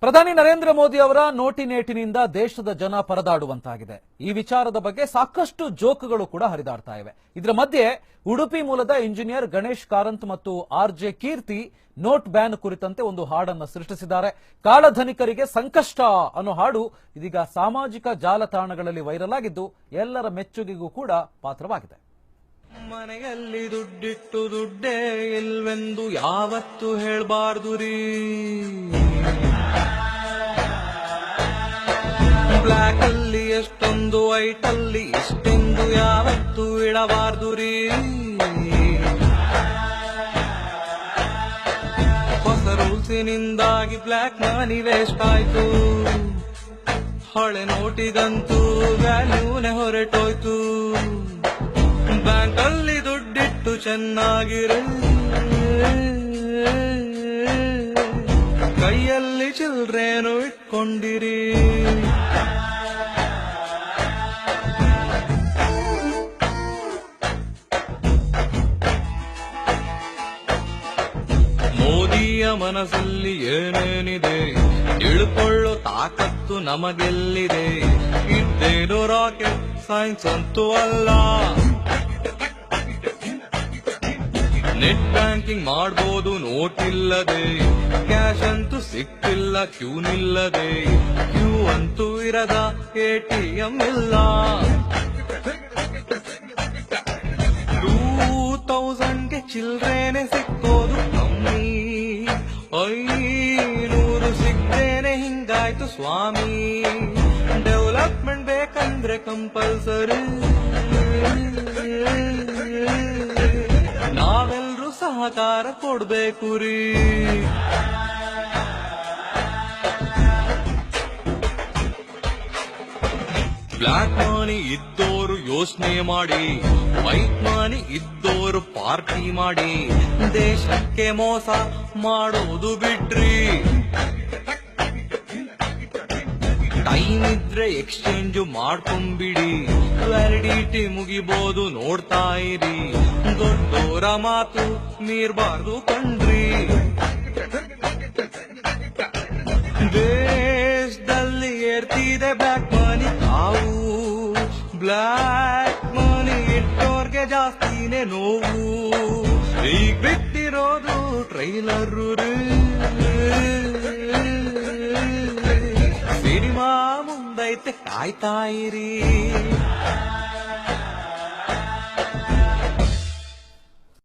ಪ್ರಧಾನಿ ನರೇಂದ್ರ ಮೋದಿ ಅವರ ನೋಟಿನೇಟಿನಿಂದ ದೇಶದ ಜನ ಪರದಾಡುವಂತಾಗಿದೆ. ಈ ವಿಚಾರದ ಬಗ್ಗೆ ಸಾಕಷ್ಟು ಜೋಕುಗಳು ಕೂಡ ಹರಿದಾಡ್ತಾ ಇವೆ. ಇದರ ಮಧ್ಯೆ ಉಡುಪಿ ಮೂಲದ ಇಂಜಿನಿಯರ್ ಗಣೇಶ್ ಕಾರಂತ್ ಮತ್ತು ಆರ್ಜೆ ಕೀರ್ತಿ ನೋಟ್ ಬ್ಯಾನ್ ಕುರಿತಂತೆ ಒಂದು ಹಾಡನ್ನು ಸೃಷ್ಟಿಸಿದ್ದಾರೆ. ಕಾಳಧನಿಕರಿಗೆ ಸಂಕಷ್ಟ ಅನ್ನೋ ಹಾಡು ಇದೀಗ ಸಾಮಾಜಿಕ ಜಾಲತಾಣಗಳಲ್ಲಿ ವೈರಲ್ ಆಗಿದ್ದು ಎಲ್ಲರ ಮೆಚ್ಚುಗೆಗೂ ಕೂಡ ಪಾತ್ರವಾಗಿದೆ. ಮನೆಯಲ್ಲಿ ದುಡ್ಡಿಟ್ಟು ದುಡ್ಡೇ ಇಲ್ವೆಂದು ಯಾವತ್ತು ಹೇಳ್ಬಾರ್ದು ರೀ. ಬ್ಲಾಕ್ ಅಲ್ಲಿ ಎಷ್ಟೊಂದು ವೈಟ್ ಅಲ್ಲಿ ಇಷ್ಟೆಂದು ಯಾವತ್ತು ಇಡಬಾರ್ದು ರೀ. ಹೊಸ ರೂಲ್ಸಿನಿಂದಾಗಿ ಬ್ಲಾಕ್ ಮನಿ ವೇಸ್ಟ್ ಆಯ್ತು. ಹಳೆ ನೋಟಿಗಂತೂ ವ್ಯಾಲ್ಯೂನೆ ಹೊರಟೋಯ್ತು. ಬ್ಯಾಂಕ್ ಅಲ್ಲಿ ದುಡ್ಡಿಟ್ಟು ಚೆನ್ನಾಗಿರೆ, ಕೈಯಲ್ಲಿ ಚಿಲ್ಡ್ರೇನು ಇಟ್ಕೊಂಡಿರಿ. ಮೋದಿಯ ಮನಸ್ಸಲ್ಲಿ ಏನೇನಿದೆ ತಿಳ್ಕೊಳ್ಳೋ ತಾಕತ್ತು ನಮಗೆಲ್ಲಿದೆ. ಇದ್ದೇನು ರಾಕೆಟ್ ಸೈನ್ಸ್ ಅಂತೂ ಅಲ್ಲ. ನೆಟ್ ಬ್ಯಾಂಕಿಂಗ್ ಮಾಡ್ಬೋದು ನೋಟ್ ಇಲ್ಲದೆ. ಕ್ಯಾಶ್ ಅಂತೂ ಸಿಕ್ಕಿಲ್ಲ ಕ್ಯೂ ನಿಲ್ಲದೆ. ಕ್ಯೂ ಅಂತೂ ಇರದ ATM ಇಲ್ಲ. 2000ಗೆ ಚಿಲ್ಡ್ರೇನೆ ಸಿಕ್ಕೋದು ಕಮ್ಮಿ. 500 ಸಿಗ್ದೇನೆ ಹಿಂಗಾಯ್ತು ಸ್ವಾಮಿ. ಡೆವಲಪ್ಮೆಂಟ್ ಬೇಕಂದ್ರೆ ಕಂಪಲ್ಸರಿ. ನಾವೆಲ್ಲರೂ ಸಹಕಾರ ಕೊಡ್ಬೇಕು ರೀ. ಬ್ಲಾಕ್ ಮನಿ ಇದ್ದೋರು ಯೋಚನೆ ಮಾಡಿ, ವೈಟ್ ಮನಿ ಇದ್ದೋರು ಪಾರ್ಟಿ ಮಾಡಿ. ದೇಶಕ್ಕೆ ಮೋಸ ಮಾಡೋದು ಬಿಡ್ರಿ. ಟೈಮ್ ಇದ್ರೆ ಎಕ್ಸ್ಚೇಂಜ್ ಮಾಡ್ಕೊಂಬಿಡಿ. ವ್ಯಾಲಿಡಿಟಿ ಮುಗಿಬೋದು ನೋಡ್ತಾ ಇರಿ. ದೊಡ್ಡೋರ ಮಾತು ಮೀರ್ಬಾರ್ದು ಕಣ್ರಿ. ದೇಶದಲ್ಲಿ ಏರ್ತಿದೆ ಬ್ಲಾಕ್ ಮನಿ ತಾವು. ಬ್ಲಾಕ್ ಮನಿ ಇಟ್ಟೋರ್ಗೆ ಜಾಸ್ತಿನೇ ನೋವು. ಈಗ ಬಿಟ್ಟಿರೋದು ಟ್ರೈಲರ್. ಸಿನಿಮಾ ಮುಂದೈತೆ ಕಾಯ್ತಾ ಇರಿ.